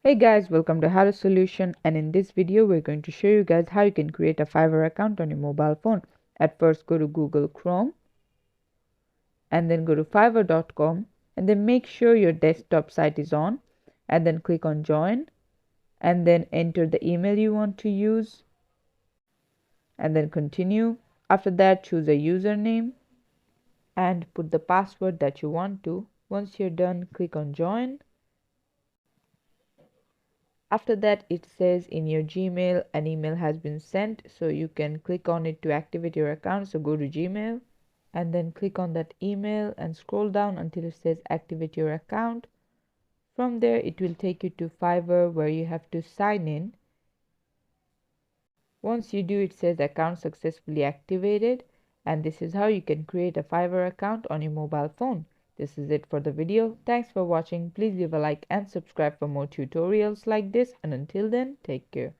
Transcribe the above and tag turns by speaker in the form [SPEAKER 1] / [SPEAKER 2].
[SPEAKER 1] Hey guys, welcome to How to Solution, and in this video we're going to show you guys how you can create a Fiverr account on your mobile phone. At first go to Google Chrome and then go to fiverr.com and then make sure your desktop site is on and then click on join and then enter the email you want to use and then continue. After that choose a username and put the password that you want to. Once you're done, click on join. After that, it says in your Gmail an email has been sent, so you can click on it to activate your account. So go to Gmail and then click on that email and scroll down until it says activate your account. From there, it will take you to Fiverr where you have to sign in. Once you do, it says account successfully activated, and this is how you can create a Fiverr account on your mobile phone. This is it for the video. Thanks for watching. Please leave a like and subscribe for more tutorials like this, and until then, take care.